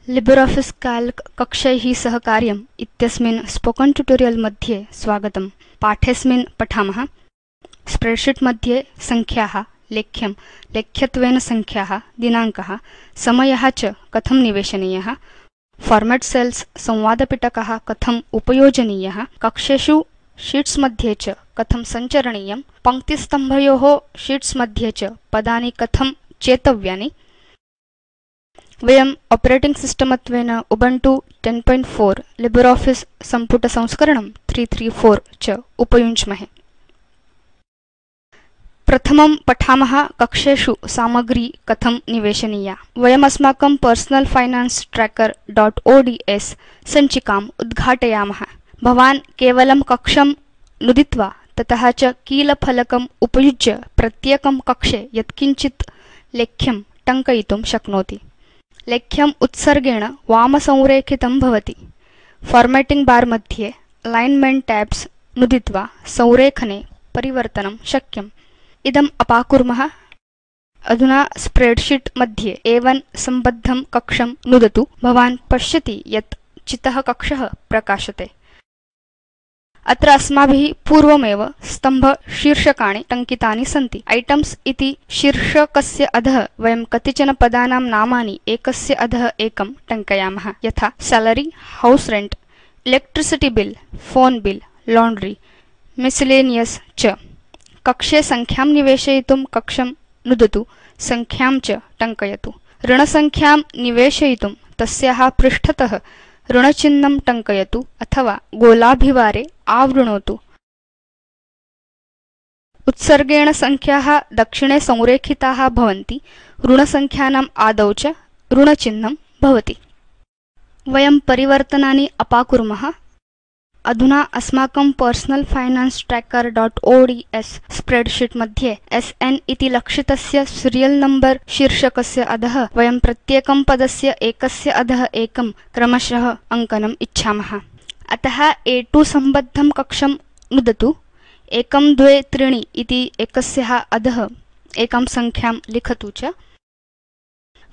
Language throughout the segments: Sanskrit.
LibreOffice Calc कक्षैः सह कार्यम् इत्यस्मिन् स्पोकेन ट्यूटोरियल् मध्ये स्वागतम्। पाठेऽस्मिन् पठामः स्प्रेडशीट् मध्ये संख्याः, लेख्यं, लेख्यत्वेन संख्याः, दिनाङ्कः, समयः च कथं निवेशनीयः, फॉर्मेट् सेल्स् संवादपिटकः कथम् उपयोजनीयः, कक्षेषु शीट्स् मध्ये च कथं सञ्चरणीयं, पङ्क्तिस्तम्भयोः शीट्स् मध्ये च पदानि कथं चेतव्यानि। वयम् ऑपरेटिंग सिस्टम त्वेन उबुन्तु 10.4 LibreOffice सम्पुट संस्करणं 334 च उपयुञ्ज्महे। प्रथमं पठामः कक्षेषु सामग्री कथं निवेशनीया। वयम् अस्माकं पर्सनल फाइनान्स ट्रैकर.ods सञ्चिकाम् उद्घाटयामः। भवान् केवलं कक्षं नुदित्वा ततः च कीलफलकम् उपयुज्य प्रत्येकं कक्षे यत्किञ्चित् लेख्यं टङ्कयितुं शक्नोति। लेख्यम् उत्सर्गेण वामसंरेखितं भवति। फॉर्मेटिंग बार मध्ये अलाइनमेंट टैब्स नुदित्वा संरेखने परिवर्तनं शक्यम्। इदम् अपाकुर्मः। अधुना स्प्रेडशीट् मध्ये A1 सम्बद्धं कक्षं नुदतु। भवान् पश्यति यत् चितः कक्षः प्रकाशते। अत्र अस्माभिः पूर्वमेव स्तम्भ शीर्षकाणि टङ्कितानि सन्ति। आइटम्स इति शीर्षकस्य अधः वयं कतिचन पदानां नामानि एकस्य अधः एकं टङ्कयामः, यथा salary, house rent, electricity bill, phone bill, laundry, miscellaneous च। कक्षे संख्यां निवेशयितुं कक्षं नुदतु, संख्यां च टङ्कयतु। ऋणसंख्यां निवेशयितुं तस्याः पृष्ठतः ऋणचिह्नं टङ्कयतु अथवा गोलाभिवारे आवृणोतु। उत्सर्गेण संख्याः दक्षिणे संरेखिताः भवन्ति। ऋणसंख्यानाम् आदौ च ऋणचिह्नं भवति। वयं परिवर्तनानि अपाकुर्मः। अधुना अस्माकं पर्सनल फाइनान्स ट्रैकर.ods स्प्रेडशीट् मध्ये SN इति लक्षितस्य सीरियल नंबर शीर्षकस्य अधः वयं प्रत्येकं पदस्य एकस्य अधः एकं क्रमशः अङ्कनम् इच्छामः। अतः A2 सम्बद्धं कक्षं नुदतु। 1 2 3 इति एकस्याः अधः एकं संख्यां लिखतु च।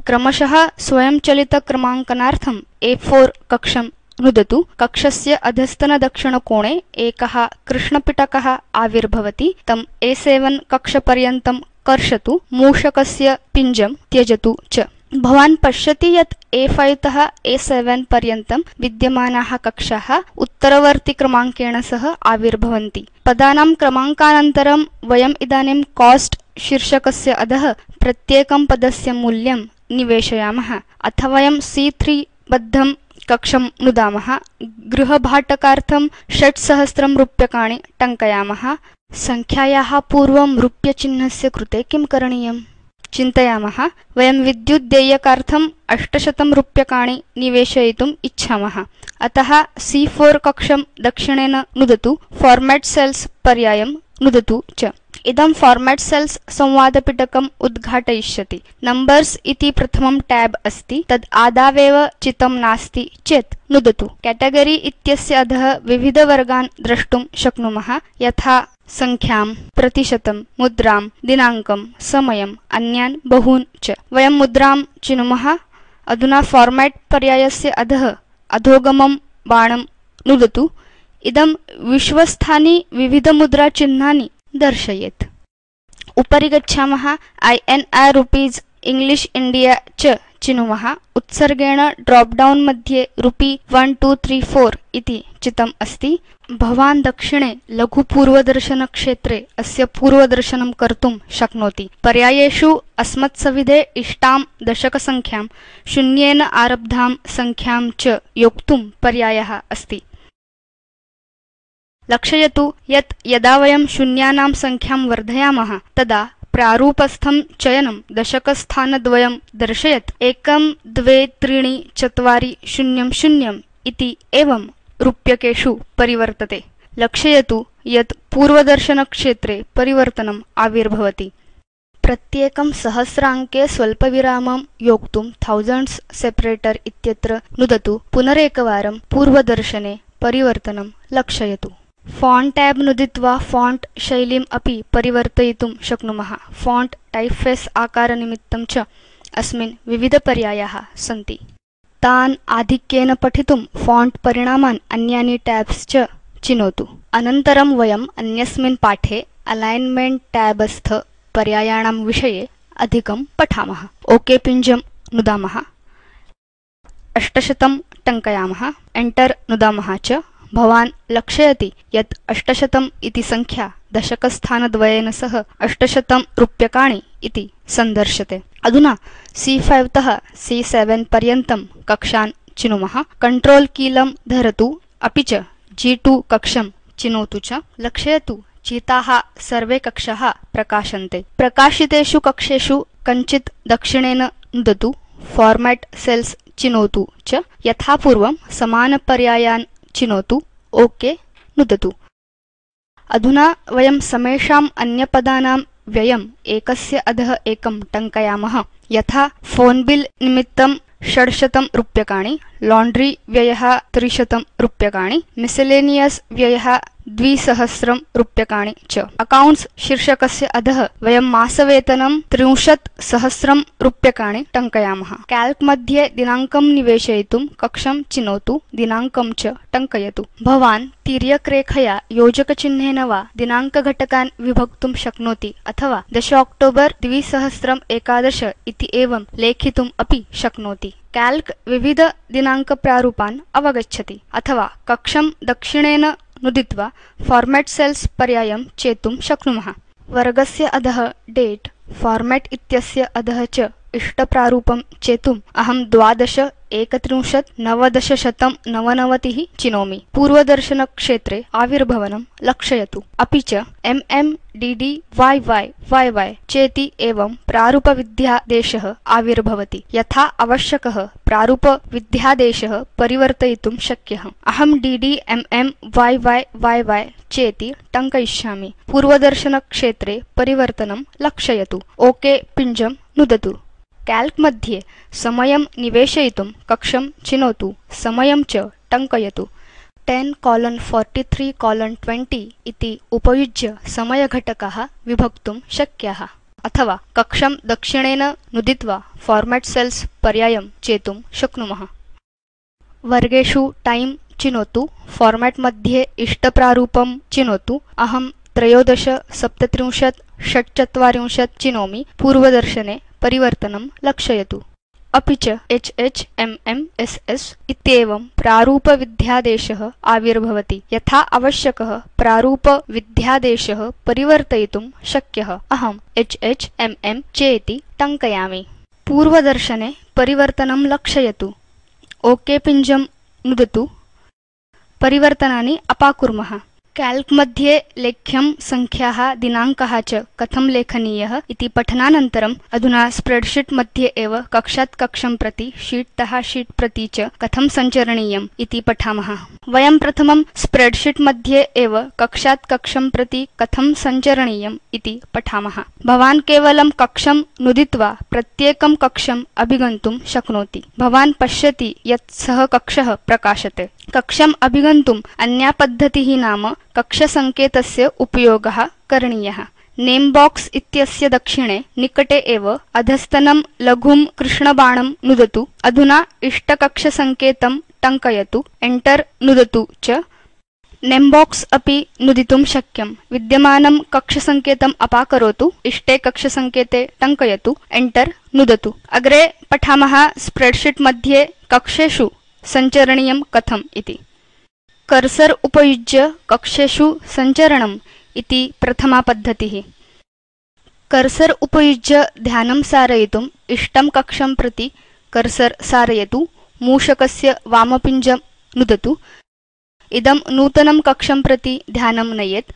क्रमशः स्वयंचलितक्रमाङ्कनार्थं A4 कक्षं नुदतु। कक्षस्य अधस्तनदक्षिणकोणे एकः कृष्णपिटकः आविर्भवति। तं A7 कक्षपर्यन्तं कर्षतु। मूषकस्य पिञ्जं त्यजतु च। भवान् पश्यति यत् A5 तः A7 पर्यन्तं विद्यमानाः कक्षाः उत्तरवर्ति क्रमाङ्केण सह आविर्भवन्ति। पदानां क्रमाङ्कानन्तरं वयम् इदानीं कोस्ट शीर्षकस्य अधः प्रत्येकं पदस्य मूल्यं निवेशयामः। अथ वयं C3 बद्धं कक्षं नुदामः। गृहभाटकार्थं 6000 रूप्यकाणि टङ्कयामः। संख्यायाः पूर्वं रूप्यचिह्नस्य कृते किं करणीयम्? चिन्तयामः। वयं विद्युत् देयकार्थं 800 रूप्यकाणि निवेशयितुम् इच्छामः। अतः C4 कक्षं दक्षिणेन नुदतु। फॉर्मेट् सेल्स् पर्यायं नुदतु च। इदं फॉर्मेट् सेल्स् संवादपिटकम् उद्घाटयिष्यति। नंबर्स् इति प्रथमं टैब अस्ति। तद् आदावेव चितं नास्ति चेत् नुदतु। कैटेगरी इत्यस्य अधः विविधवर्गान् द्रष्टुं शक्नुमः, यथा संख्यां, प्रतिशतं, मुद्रां, दिनाङ्कं, समयम्, अन्यान् बहून् च। वयं मुद्रां चिनुमः। अधुना फॉर्मेट् पर्यायस्य अधः अधोगमं बाणं नुदतु। इदं विश्वस्थानि विविधमुद्राचिह्नानि दर्शयेत्। उपरि गच्छामः। INR रुपीस्, इंग्लिश इंडिया च चिनुमः। उत्सर्गेण ड्रॉप डाउन मध्ये रुपी 1 2 3 4 इति चितम् अस्ति। भवान् दक्षिणे लघु पूर्वदर्शन क्षेत्रे अस्य पूर्वदर्शनं कर्तुं शक्नोति। पर्यायेषु अस्मत्सविधे इष्टां दशकसंख्यां, शून्येन आरब्धां संख्यां च योक्तुं पर्यायः अस्ति। लक्षयतु यत् यदा वयं शून्यानां संख्यां वर्धयामः तदा प्रारूपस्थं चयनं दशकस्थानद्वयं दर्शयत् 1 2 3 4 0 0 इति एवं रूप्यकेषु परिवर्तते। लक्षयतु यत् पूर्वदर्शनक्षेत्रे परिवर्तनम् आविर्भवति। प्रत्येकं सहस्राङ्के स्वल्पविरामं योक्तुं थाउजेंड्स् सेपरेटर इत्यत्र नुदतु। पुनरेकवारं पूर्वदर्शने परिवर्तनं लक्षयतु। फॉन्ट टैब नुदित्वा फॉन्ट शैलीम् अपि परिवर्तयितुं शक्नुमः। फॉन्ट टाइपफेस आकारनिमित्तं च अस्मिन् विविधपर्यायाः सन्ति। तान् आधिक्येन पठितुं फॉन्ट परिणामान् अन्यानि टैब्स च चिनोतु। अनन्तरं वयम् अन्यस्मिन् पाठे अलाइनमेंट टैबस्थ पर्यायाणां विषये अधिकं पठामः। ओके पिञ्जं नुदामः। 800 टङ्कयामः। एंटर नुदामः च। भवान् लक्षयति यत् 800 इति संख्या दशकस्थानद्वयेन सह 800 रूप्यकाणि इति सन्दर्श्यते। अधुना C5 तः C7 पर्यन्तं कक्षान् चिनुमः। कंट्रोल कीलं धरतु अपि च G2 कक्षं चिनोतु च। लक्षयतु चिताः सर्वे कक्षाः प्रकाशन्ते। प्रकाशितेषु कक्षेषु कञ्चित् दक्षिणेन नुदतु। फॉर्मेट सेल्स चिनोतु च। यथापूर्वं समानपर्यायान् चिनोतु। ओके नुदतु। अधुना वयं समेषाम् अन्यपदानां व्ययम् एकस्य अधः एकं टङ्कयामः। यथा फोन बिल निमित्तं 600 रूप्यकाणि, लॉन्ड्री व्ययः 300 रूप्यकाणि, मिसेलेनियस व्ययः 200 रूप्यकाणि च। अकाउंट्स शीर्षकस्य अधः वयं मासवेतनं 60,000 रूप्यकाणि टङ्कयामः। कैल्क मध्ये दिनाङ्कं निवेशयितुं कक्षं चिनोतु। दिनाङ्कं च टङ्कयतु। भवान् तिर्यकरेखया योजकचिह्नेन वा दिनाङ्कघटकान् विभक्तुं शक्नोति अथवा 10 अक्टोबर 2011 इति एवं लेखितुम् अपि शक्नोति। कैल्क विविध दिनाङ्कप्रारूपान् अवगच्छति। अथवा कक्षं दक्षिणेन नुदित्वा फॉर्मेट सेल्स पर्यायं चेतुं शक्नुमः। वर्गस्य अधः डेट, फॉर्मेट इत्यस्य अधः च इष्टप्रारूपं चेतुम् अहं 12 31 1999 चिनोमि। पूर्वदर्शनक्षेत्रे आविर्भवनं लक्षयतु। अपि च MMDDYYYY चेति एवं प्रारूपविध्यादेशः आविर्भवति। यथा आवश्यकः प्रारूपविध्यादेशः परिवर्तयितुं शक्यः। अहं DDMMYYYY चेति टङ्कयिष्यामि। पूर्वदर्शनक्षेत्रे परिवर्तनं लक्षयतु। ओके पिञ्जं नुदतु। कैल्क मध्ये समयं निवेशयितुं कक्षं चिनोतु। समयं च टङ्कयतु। 10:43:20 इति उपयुज्य समयघटकाः विभक्तुं शक्याः। अथवा कक्षं दक्षिणेन नुदित्वा फॉर्मेट सेल्स पर्यायं चेतुं शक्नुमः। वर्गेषु टाइम चिनोतु। फॉर्मेट मध्ये इष्टप्रारूपं चिनोतु। अहं 13 37 46 चिनोमि। पूर्वदर्शने परिवर्तनं लक्षयतु। अपि च HHMMSS इत्येवं प्रारूपविध्यादेशः आविर्भवति। यथा आवश्यकः प्रारूपविध्यादेशः परिवर्तयितुं शक्यः। अहं HHMM चेति टङ्कयामि। पूर्वदर्शने परिवर्तनं लक्षयतु। ओके पिञ्जं नुदतु। परिवर्तनानि अपाकुर्मः। कैल्क मध्ये लेख्यं संख्याः दिनाङ्कः च कथं लेखनीयः इति पठनानन्तरम् अधुना स्प्रेडशीट् मध्ये एव कक्षात् कक्षं प्रति शीट् तः शीट् प्रति च कथं सञ्चरणीयम् इति पठामः। वयं प्रथमं स्प्रेडशीट् मध्ये एव कक्षात् कक्षं प्रति कथं सञ्चरणीयम् इति पठामः। भवान् केवलं कक्षं नुदित्वा प्रत्येकं कक्षम् अभिगन्तुं शक्नोति। भवान् पश्यति यत् सः कक्षः प्रकाशते। कक्षम् अभिगन्तुम् अन्या पद्धतिः नाम कक्षसङ्केतस्य उपयोगः करणीयः। नेम बॉक्स इत्यस्य दक्षिणे निकटे एव अधस्तनं लघुं कृष्णबाणं नुदतु। अधुना इष्टकक्षसङ्केतं टङ्कयतु। एंटर नुदतु च। नेम बॉक्स अपि नुदितुं शक्यं। विद्यमानं कक्षसङ्केतम् अपाकरोतु। इष्टे कक्षसङ्केते टङ्कयतु। एंटर नुदतु। अग्रे पठामः स्प्रेडशीट् मध्ये कक्षेषु सञ्चरणीयं कथम् इति। कर्सर उपयुज्य कक्षेषु सञ्चरणम् इति प्रथमा पद्धतिः। कर्सर उपयुज्य ध्यानं सारयितुम् इष्टं कक्षं प्रति कर्सर सारयतु। मूषकस्य वामपिञ्जं नुदतु। इदं नूतनं कक्षं प्रति ध्यानं नयेत्।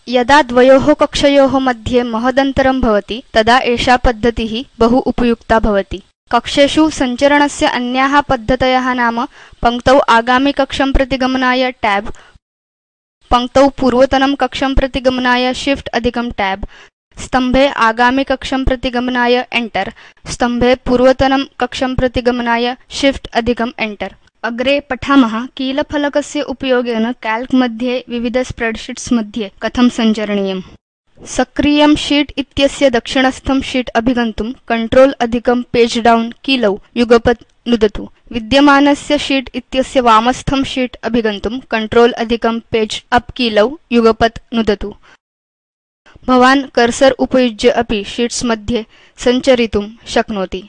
यदा द्वयोः कक्षयोः मध्ये महदन्तरं भवति तदा एषा पद्धतिः बहु उपयुक्ता भवति। कक्षेषु सञ्चरणस्य अन्याः पद्धतयः नाम पङ्क्तौ आगामि कक्षं प्रति गमनाय टैब, पङ्क्तौ पूर्वतनं कक्षं प्रति गमनाय शिफ्ट अधिकं टैब, स्तम्भे आगामि कक्षं प्रति गमनाय एंटर, स्तम्भे पूर्वतनं कक्षं प्रति गमनाय शिफ्ट अधिकं एंटर। अग्रे पठामः कीलफलकस्य उपयोगेन कैल्क मध्ये विविध स्प्रेडशीट्स् मध्ये कथं सञ्चरणीयम्। सक्रियं शीत् इत्यस्य दक्षिणस्थं शीत् अभिगन्तुं कंट्रोल अधिकं पेज डाउन कीलौ युगपत् नुदतु। विद्यमानस्य शीत् इत्यस्य वामस्थं शीत् अभिगन्तुं कंट्रोल अधिकं पेज अप कीलौ युगपत् नुदतु। भवान् कर्सर उपयुज्य अपि शीट्स् मध्ये सञ्चरितुं शक्नोति।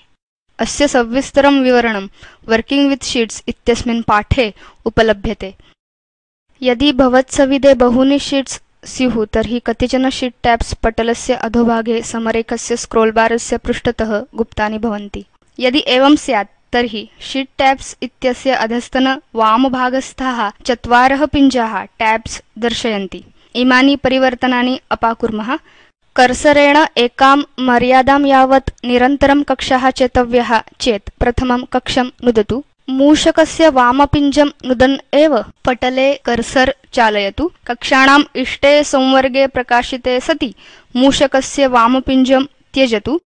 अस्य सविस्तरं विवरणं वर्किंग विथ शीट्स् इत्यस्मिन् पाठे उपलभ्यते। यदि भवत्सविधे बहूनि शीट्स् स्युः तर्हि कतिचन शीत् टैब्स् पटलस्य अधोभागे समरेखस्य स्क्रोल बारस्य पृष्ठतः गुप्तानि भवन्ति। यदि एवं स्यात् तर्हि शीत् टैब्स् इत्यस्य अधस्तन वामभागस्थाः 4 पिञ्जाः टैब्स् दर्शयन्ति। इमानि परिवर्तनानि अपाकुर्मः। कर्सरेण एकां मर्यादां यावत् निरन्तरं कक्षाः चेतव्याः चेत् प्रथमं कक्षं नुदतु। मूषकस्य वामपिञ्जं नुदन् एव पटले कर्सर चालयतु। कक्षाणाम् इष्टे संवर्गे प्रकाशिते सति मूषकस्य वामपिञ्जं त्यजतु।